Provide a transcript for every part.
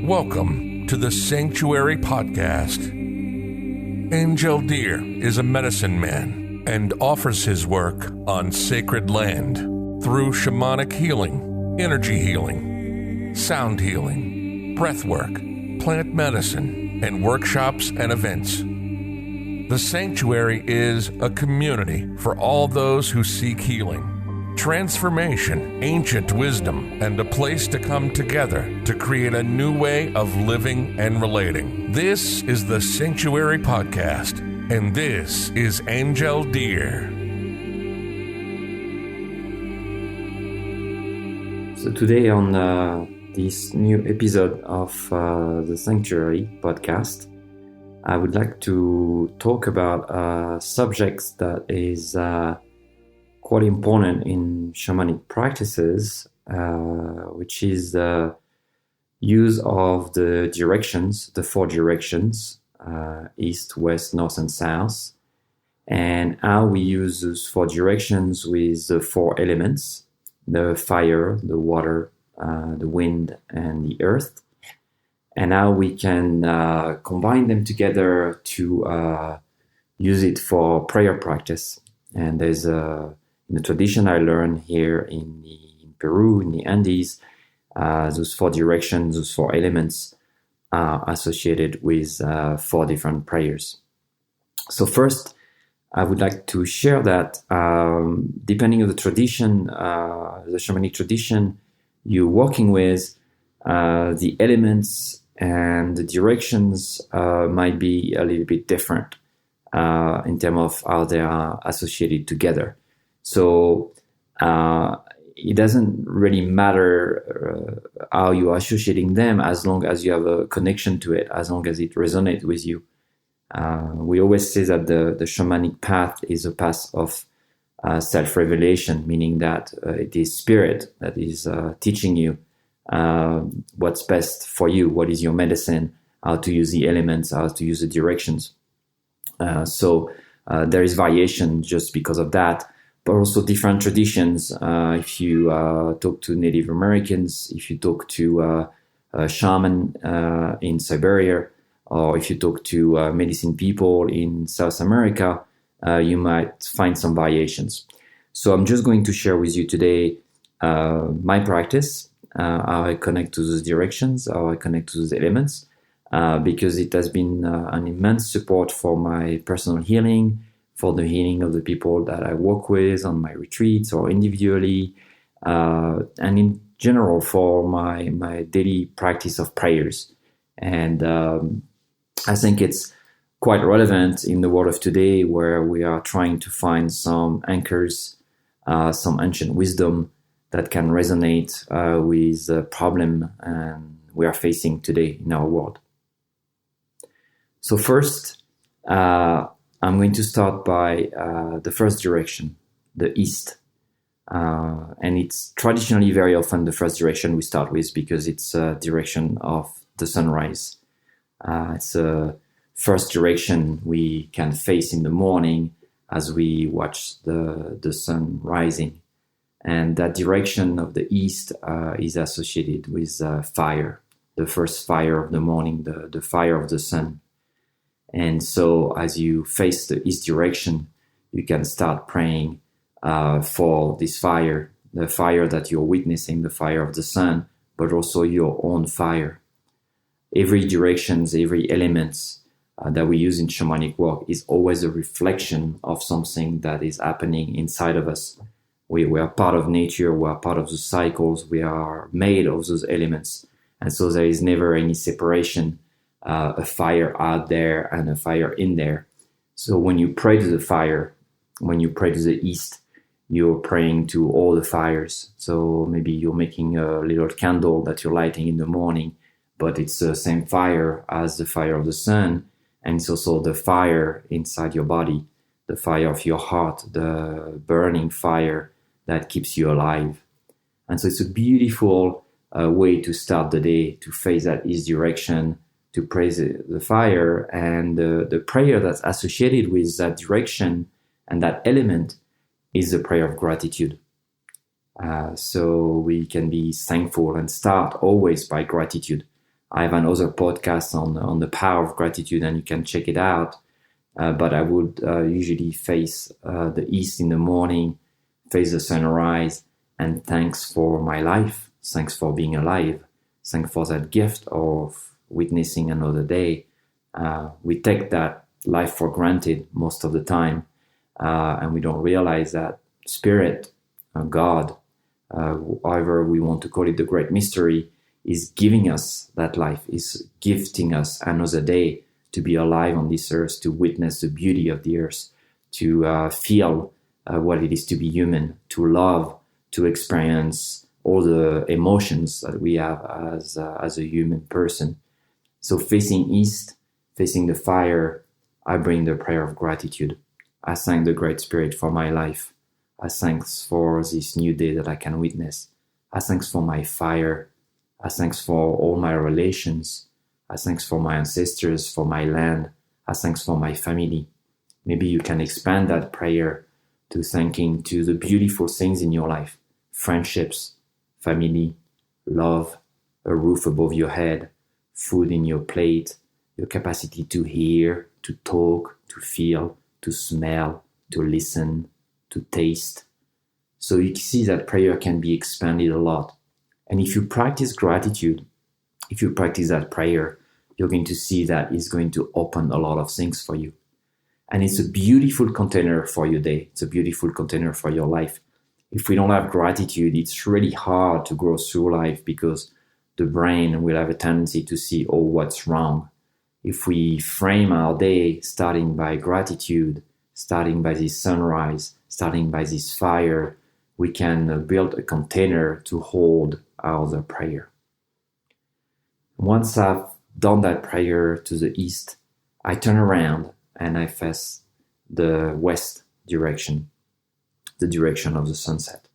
Welcome to the Sanctuary Podcast. Angel Deer is a medicine man and offers his work on sacred land through shamanic healing, energy healing, sound healing, breath work, plant medicine, and workshops and events. The Sanctuary is a community for all those who seek healing, transformation, ancient wisdom, and a place to come together to create a new way of living and relating. This is the Sanctuary Podcast, and this is Angel Deer. So today on this new episode of the Sanctuary Podcast, I would like to talk about subjects that is quite important in shamanic practices, which is the use of the directions, the 4 directions, east, west, north, and south, and how we use those 4 directions with the 4 elements, the fire, the water, the wind, and the earth, and how we can combine them together to use it for prayer practice. And there's in the tradition I learned here in Peru, in the Andes, those 4 directions, those 4 elements are associated with 4 different prayers. So first, I would like to share that depending on the tradition, the shamanic tradition you're working with, the elements and the directions might be a little bit different in terms of how they are associated together. So it doesn't really matter how you are associating them as long as you have a connection to it, as long as it resonates with you. We always say that the shamanic path is a path of self-revelation, meaning that it is spirit that is teaching you what's best for you, what is your medicine, how to use the elements, how to use the directions. So there is variation just because of that. But also different traditions. If you talk to Native Americans, if you talk to a shaman in Siberia, or if you talk to medicine people in South America, you might find some variations. So I'm just going to share with you today my practice, how I connect to those directions, how I connect to those elements, because it has been an immense support for my personal healing, for the healing of the people that I work with on my retreats or individually, and in general for my daily practice of prayers. And I think it's quite relevant in the world of today where we are trying to find some anchors, some ancient wisdom that can resonate with the problem we are facing today in our world. So first, I'm going to start by the first direction, the east. And it's traditionally very often the first direction we start with because it's a direction of the sunrise. It's a first direction we can face in the morning as we watch the sun rising. And that direction of the east is associated with fire, the first fire of the morning, the fire of the sun. And so as you face the east direction, you can start praying for this fire, the fire that you're witnessing, the fire of the sun, but also your own fire. Every directions, every elements that we use in shamanic work is always a reflection of something that is happening inside of us. We are part of nature, we are part of the cycles, we are made of those elements. And so there is never any separation. A fire out there and a fire in there. So when you pray to the fire, when you pray to the east, you're praying to all the fires. So maybe you're making a little candle that you're lighting in the morning, but it's the same fire as the fire of the sun. And it's also the fire inside your body, the fire of your heart, the burning fire that keeps you alive. And so it's a beautiful way to start the day, to face that east direction, to praise the fire, and the prayer that's associated with that direction and that element is the prayer of gratitude. So we can be thankful and start always by gratitude. I have another podcast on the power of gratitude, and you can check it out. But I would usually face the east in the morning, face the sunrise, and thanks for my life, thanks for being alive, thanks for that gift of witnessing another day. We take that life for granted most of the time, and we don't realize that Spirit, God, however we want to call it, the great mystery, is giving us that life, is gifting us another day to be alive on this earth, to witness the beauty of the earth, to feel what it is to be human, to love, to experience all the emotions that we have as a human person. So facing east, facing the fire, I bring the prayer of gratitude. I thank the Great Spirit for my life. I thanks for this new day that I can witness. I thanks for my fire. I thanks for all my relations. I thanks for my ancestors, for my land. I thanks for my family. Maybe you can expand that prayer to thanking to the beautiful things in your life. Friendships, family, love, a roof above your head, food in your plate, your capacity to hear, to talk, to feel, to smell, to listen, to taste. So you see that prayer can be expanded a lot. And if you practice gratitude, if you practice that prayer, you're going to see that it's going to open a lot of things for you. And it's a beautiful container for your day. It's a beautiful container for your life. If we don't have gratitude, it's really hard to go through life because the brain will have a tendency to see, oh, what's wrong? If we frame our day starting by gratitude, starting by this sunrise, starting by this fire, we can build a container to hold our prayer. Once I've done that prayer to the east, I turn around and I face the west direction, the direction of the sunset.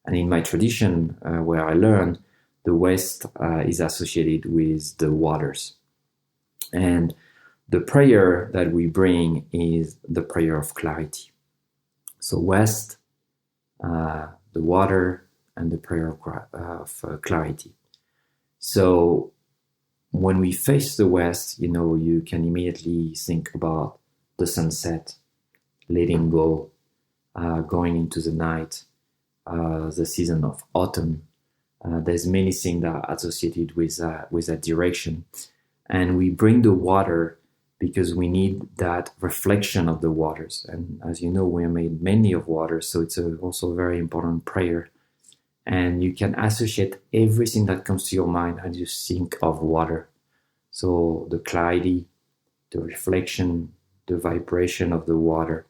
And in my tradition, where I learned, the west is associated with the waters. And the prayer that we bring is the prayer of clarity. So west, the water, and the prayer of clarity. So when we face the west, you can immediately think about the sunset, letting go, going into the night, the season of autumn. There's many things that are associated with that direction. And we bring the water because we need that reflection of the waters. And as you know, we are made mainly of water, so it's also a very important prayer. And you can associate everything that comes to your mind as you think of water. So the clarity, the reflection, the vibration of the water,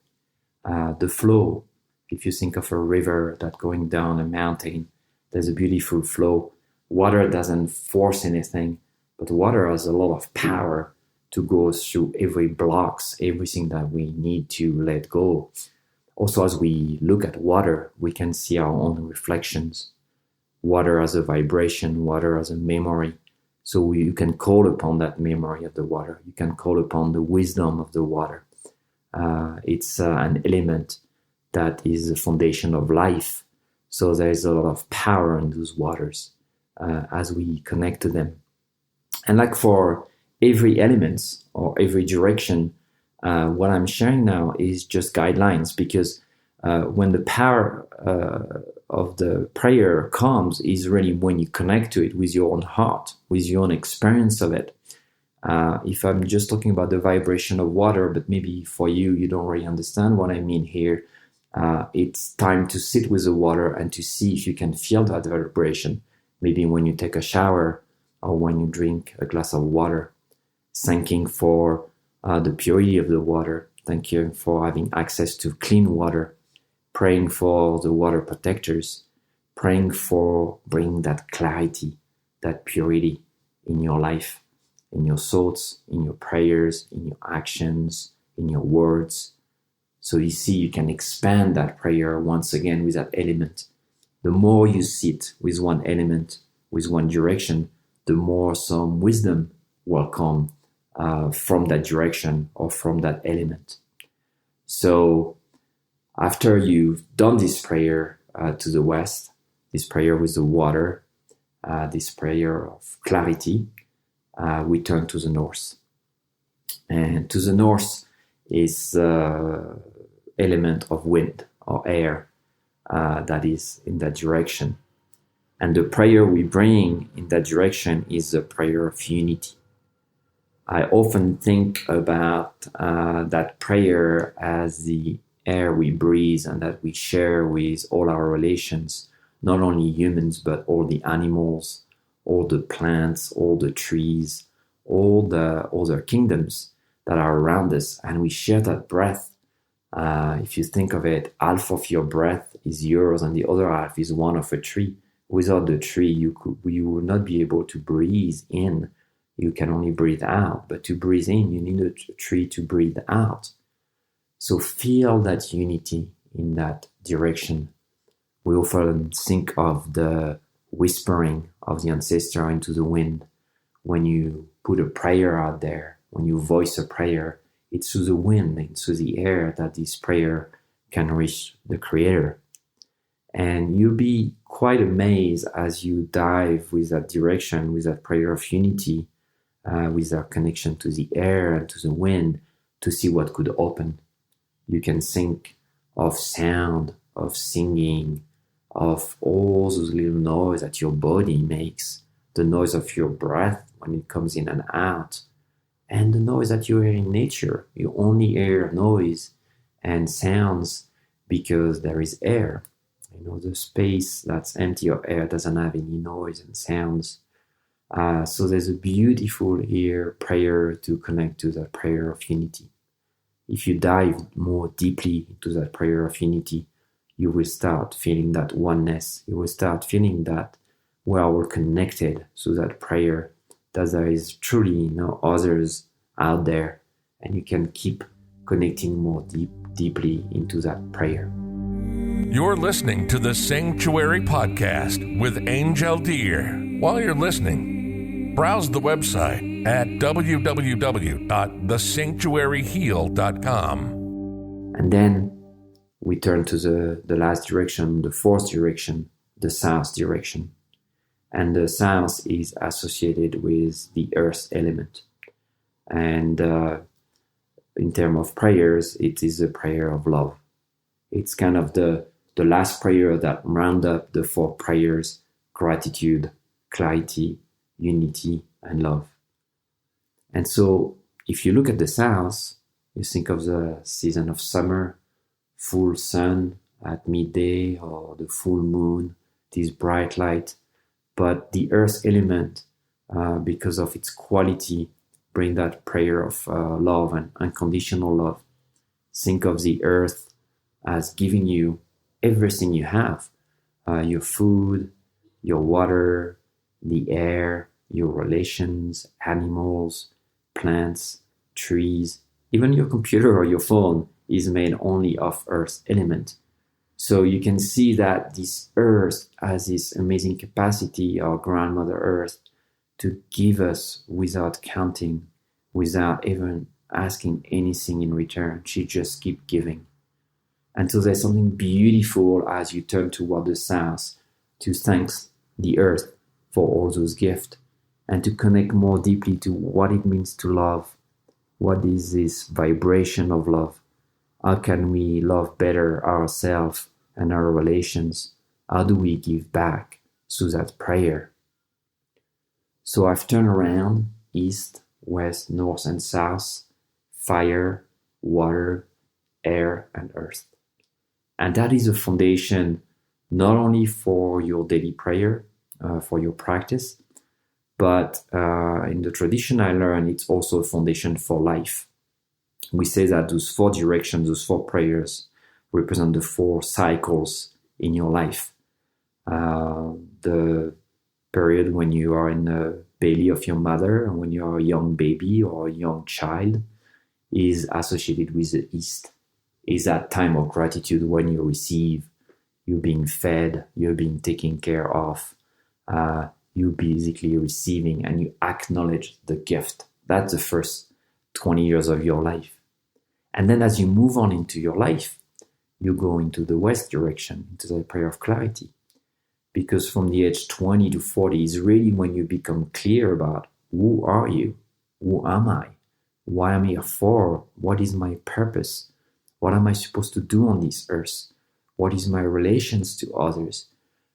the flow. If you think of a river that's going down a mountain, there's a beautiful flow. Water doesn't force anything, but water has a lot of power to go through every blocks, everything that we need to let go. Also, as we look at water, we can see our own reflections. Water as a vibration, water as a memory. So you can call upon that memory of the water. You can call upon the wisdom of the water. It's an element that is the foundation of life. So there's a lot of power in those waters as we connect to them. And like for every element or every direction, what I'm sharing now is just guidelines, because when the power of the prayer comes is really when you connect to it with your own heart, with your own experience of it. If I'm just talking about the vibration of water, but maybe for you, you don't really understand what I mean here. It's time to sit with the water and to see if you can feel that vibration. Maybe when you take a shower or when you drink a glass of water, thanking for the purity of the water, thank you for having access to clean water, praying for the water protectors, praying for bringing that clarity, that purity in your life, in your thoughts, in your prayers, in your actions, in your words. So you see, you can expand that prayer once again with that element. The more you sit with one element, with one direction, the more some wisdom will come from that direction or from that element. So after you've done this prayer to the west, this prayer with the water, this prayer of clarity, we turn to the north. And to the north is element of wind or air that is in that direction. And the prayer we bring in that direction is the prayer of unity. I often think about that prayer as the air we breathe and that we share with all our relations, not only humans, but all the animals, all the plants, all the trees, all the other kingdoms that are around us. And we share that breath. If you think of it, half of your breath is yours and the other half is one of a tree. Without the tree, you would not be able to breathe in. You can only breathe out. But to breathe in, you need a tree to breathe out. So feel that unity in that direction. We often think of the whispering of the ancestor into the wind. When you put a prayer out there, when you voice a prayer, it's through the wind, it's through the air that this prayer can reach the Creator. And you'll be quite amazed as you dive with that direction, with that prayer of unity, with our connection to the air and to the wind, to see what could open. You can think of sound, of singing, of all those little noise that your body makes, the noise of your breath when it comes in and out, and the noise that you hear in nature. You only hear noise and sounds because there is air. The space that's empty of air doesn't have any noise and sounds. So there's a beautiful here prayer to connect to that prayer of unity. If you dive more deeply into that prayer of unity, you will start feeling that oneness. You will start feeling that we are all connected to that prayer, that there is truly no others out there, and you can keep connecting more deeply into that prayer. You're listening to the Sanctuary Podcast with Angel Deer. While you're listening, browse the website at www.thesanctuaryheal.com. And then we turn to the last direction, the fourth direction, the south direction. And the south is associated with the earth element. And in terms of prayers, it is a prayer of love. It's kind of the last prayer that round up the four prayers: gratitude, clarity, unity, and love. And so if you look at the south, you think of the season of summer, full sun at midday, or the full moon, this bright light. But the earth element, because of its quality, bring that prayer of love and unconditional love. Think of the earth as giving you everything you have, your food, your water, the air, your relations, animals, plants, trees, even your computer or your phone is made only of earth element. So you can see that this earth has this amazing capacity, our grandmother earth, to give us without counting, without even asking anything in return. She just keeps giving. And so there's something beautiful as you turn toward the south to thank the earth for all those gifts and to connect more deeply to what it means to love. What is this vibration of love? How can we love better ourselves and our relations? How do we give back through that prayer? So I've turned around east, west, north, and south, fire, water, air, and earth. And that is a foundation not only for your daily prayer, for your practice, but in the tradition I learned, it's also a foundation for life. We say that those four directions, those four prayers, represent the four cycles in your life. The period when you are in the belly of your mother and when you are a young baby or a young child is associated with the east. Is that time of gratitude when you receive, you're being fed, you're being taken care of, you basically receiving and you acknowledge the gift. That's the first 20 years of your life. And then as you move on into your life, you go into the west direction, into the prayer of clarity. Because from the age 20 to 40 is really when you become clear about Who are you? Who am I? Why am I here for? What is my purpose? What am I supposed to do on this earth? What is my relations to others?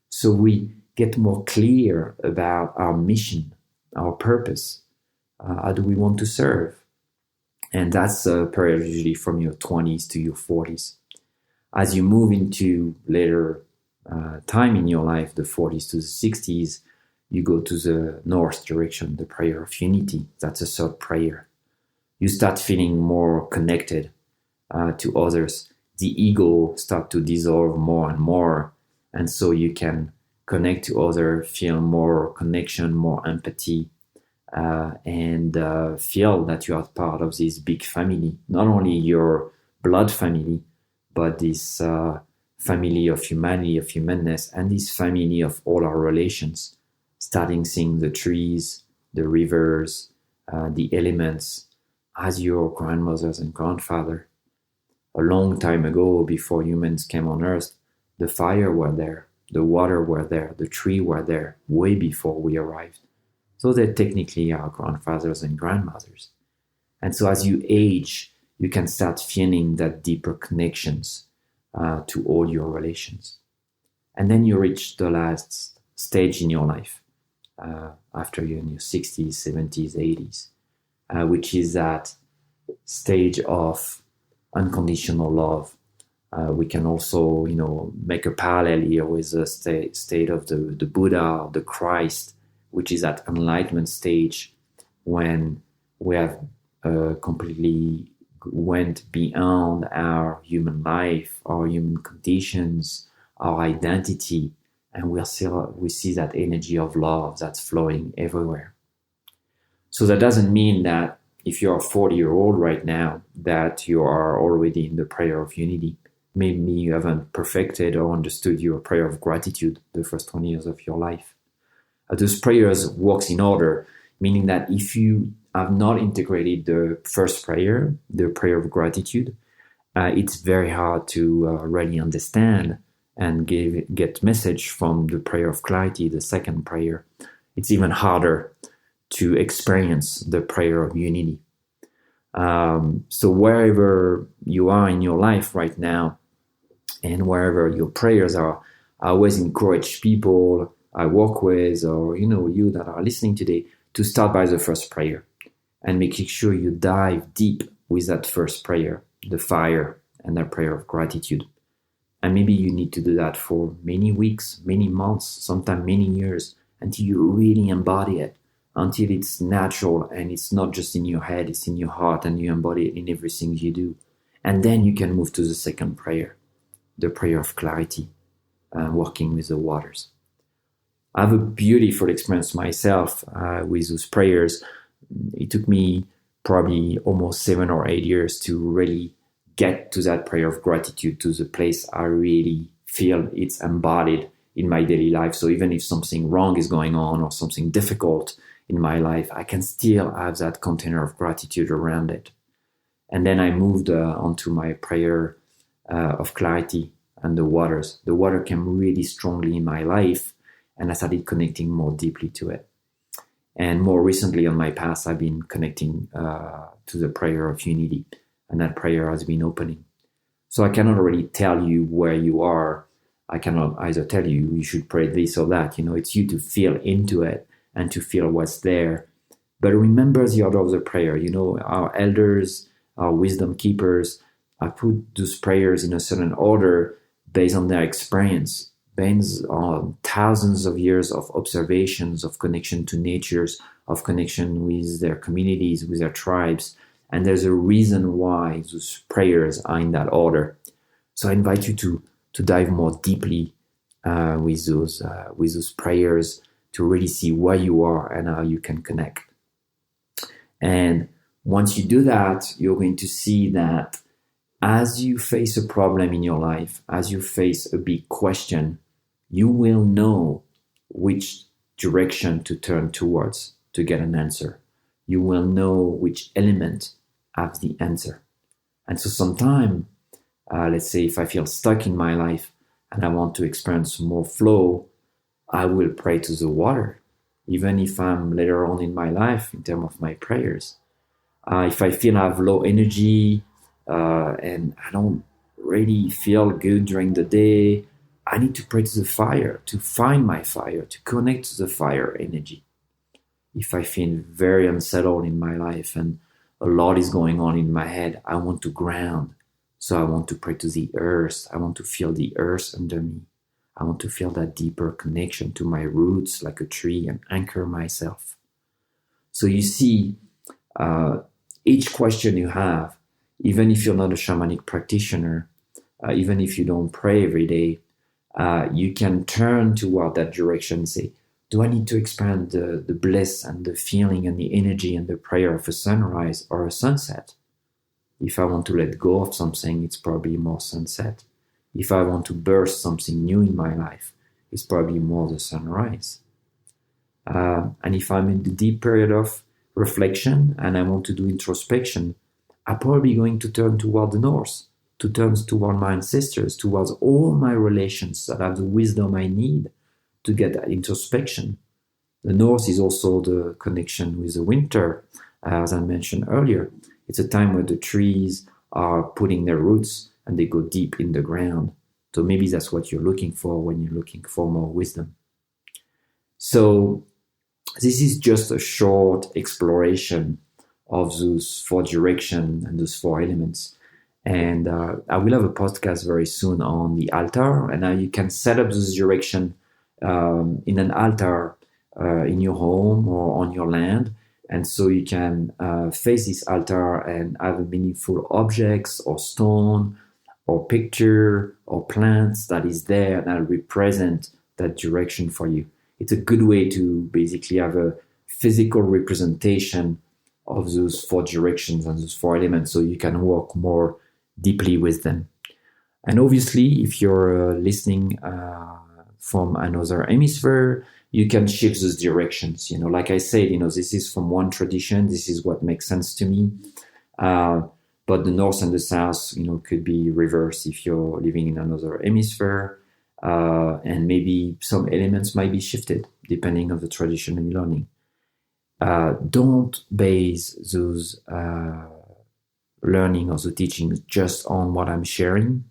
So we get more clear about our mission, our purpose. How do we want to serve? And that's a period usually from your 20s to your 40s. As you move into later time in your life, the 40s to the 60s, you go to the north direction, the prayer of unity. That's a third prayer. You start feeling more connected to others. The ego start to dissolve more and more. And so you can connect to others, feel more connection, more empathy, and feel that you are part of this big family. Not only your blood family, but this family of humanity, of humanness, and this family of all our relations, starting seeing the trees, the rivers, the elements as your grandmothers and grandfather. A long time ago, before humans came on earth, the fire were there, the water were there, the tree were there, way before we arrived. So they're technically our grandfathers and grandmothers. And so as you age, you can start feeling that deeper connections to all your relations. And then you reach the last stage in your life, after you're in your 60s, 70s, 80s, which is that stage of unconditional love. We can also, make a parallel here with the state of the Buddha, the Christ, which is that enlightenment stage when we have completely went beyond our human life, our human conditions, our identity, and we see that energy of love that's flowing everywhere. So that doesn't mean that if you're a 40-year-old right now, that you are already in the prayer of unity. Maybe you haven't perfected or understood your prayer of gratitude the first 20 years of your life. Those prayers works in order, meaning that if you have not integrated the first prayer, the prayer of gratitude, it's very hard to really understand and get message from the prayer of clarity, the second prayer. It's even harder to experience the prayer of unity. So wherever you are in your life right now, and wherever your prayers are, I always encourage people I work with, or you that are listening today, to start by the first prayer and making sure you dive deep with that first prayer, the fire and that prayer of gratitude. And maybe you need to do that for many weeks, many months, sometimes many years, until you really embody it, until it's natural and it's not just in your head, it's in your heart and you embody it in everything you do. And then you can move to the second prayer, the prayer of clarity, working with the waters. I have a beautiful experience myself with those prayers. It took me probably almost 7 or 8 years to really get to that prayer of gratitude, to the place I really feel it's embodied in my daily life. So even if something wrong is going on or something difficult in my life, I can still have that container of gratitude around it. And then I moved onto my prayer of clarity and the waters. The water came really strongly in my life, and I started connecting more deeply to it. And more recently on my path, I've been connecting to the prayer of unity, and that prayer has been opening. So I cannot already tell you where you are. I cannot either tell you should pray this or that. It's you to feel into it and to feel what's there. But remember the order of the prayer. Our elders, our wisdom keepers, I put those prayers in a certain order based on their experience, based on thousands of years of observations, of connection to natures, of connection with their communities, with their tribes. And there's a reason why those prayers are in that order. So I invite you to dive more deeply with those prayers, to really see where you are and how you can connect. And once you do that, you're going to see that as you face a problem in your life, as you face a big question, you will know which direction to turn towards to get an answer. You will know which element has the answer. And so sometime, let's say if I feel stuck in my life and I want to experience more flow, I will pray to the water. even if I'm later on in my life in terms of my prayers. If I feel I have low energy and I don't really feel good during the day, I need to pray to the fire, to find my fire, to connect to the fire energy. If I feel very unsettled in my life and a lot is going on in my head, I want to ground. So I want to pray to the earth. I want to feel the earth under me. I want to feel that deeper connection to my roots like a tree and anchor myself. So you see, each question you have, even if you're not a shamanic practitioner, even if you don't pray every day, you can turn toward that direction and say, do I need to expand the bliss and the feeling and the energy and the prayer of a sunrise or a sunset? If I want to let go of something, it's probably more sunset. If I want to birth something new in my life, it's probably more the sunrise. And if I'm in the deep period of reflection and I want to do introspection, I'm probably going to turn toward the north, to turn toward my ancestors, towards all my relations that have the wisdom I need to get that introspection. The north is also the connection with the winter, as I mentioned earlier. It's a time where the trees are putting their roots and they go deep in the ground. So maybe that's what you're looking for when you're looking for more wisdom. So this is just a short exploration of those 4 directions and those 4 elements. And I will have a podcast very soon on the altar, and now you can set up this direction in an altar in your home or on your land. And so you can face this altar and have a meaningful objects or stone or picture or plants that is there and that represent that direction for you. It's a good way to basically have a physical representation of those 4 directions and those 4 elements so you can work more deeply with them. And obviously, if you're listening from another hemisphere, you can shift those directions. Like I said, this is from one tradition. This is what makes sense to me. But the north and the south, could be reversed if you're living in another hemisphere. And maybe some elements might be shifted depending on the tradition you're learning. Don't base those learning or the teachings just on what I'm sharing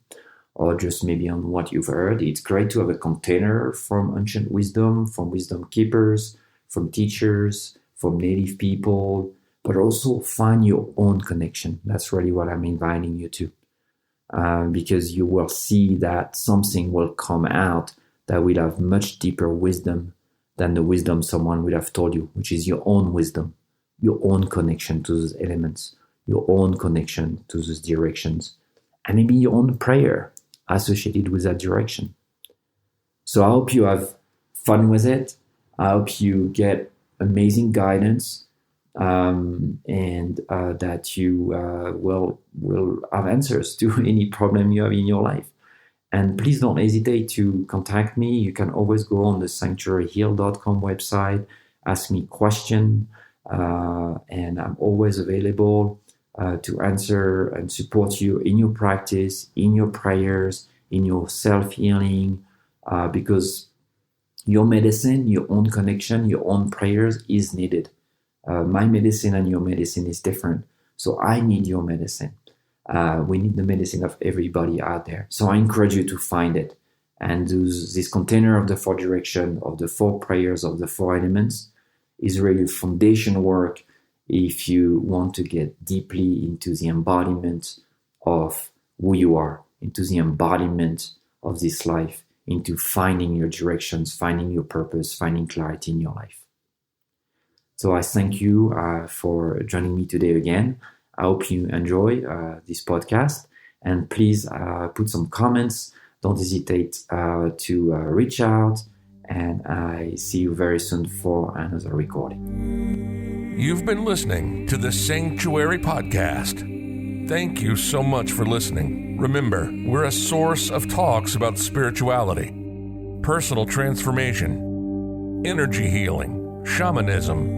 or just maybe on what you've heard. It's great to have a container from ancient wisdom, from wisdom keepers, from teachers, from native people, but also find your own connection. That's really what I'm inviting you to. Because you will see that something will come out that will have much deeper wisdom than the wisdom someone would have told you, which is your own wisdom, your own connection to those elements, your own connection to those directions, and maybe your own prayer associated with that direction. So I hope you have fun with it. I hope you get amazing guidance and that you will have answers to any problem you have in your life. And please don't hesitate to contact me. You can always go on the sanctuaryheal.com website, ask me questions, and I'm always available to answer and support you in your practice, in your prayers, in your self-healing, because your medicine, your own connection, your own prayers is needed. My medicine and your medicine is different. So I need your medicine. We need the medicine of everybody out there. So I encourage you to find it and do this container of the 4 directions, of the 4 prayers, of the 4 elements is really foundation work if you want to get deeply into the embodiment of who you are, into the embodiment of this life, into finding your directions, finding your purpose, finding clarity in your life. So I thank you for joining me today again. I hope you enjoy this podcast, and please put some comments. Don't hesitate to reach out, and I see you very soon for another recording. You've been listening to the Sanctuary Podcast. Thank you so much for listening. Remember, we're a source of talks about spirituality, personal transformation, energy healing, shamanism,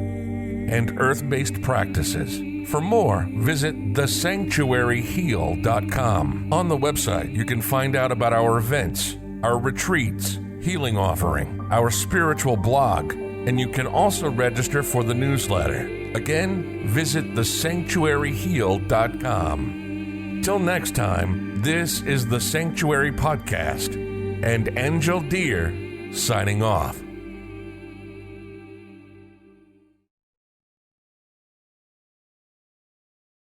and earth-based practices. For more, visit thesanctuaryheal.com. On the website, you can find out about our events, our retreats, healing offering, our spiritual blog, And you can also register for the newsletter. Again, visit thesanctuaryheal.com. Till next time, this is the Sanctuary Podcast, and Angel Deer signing off.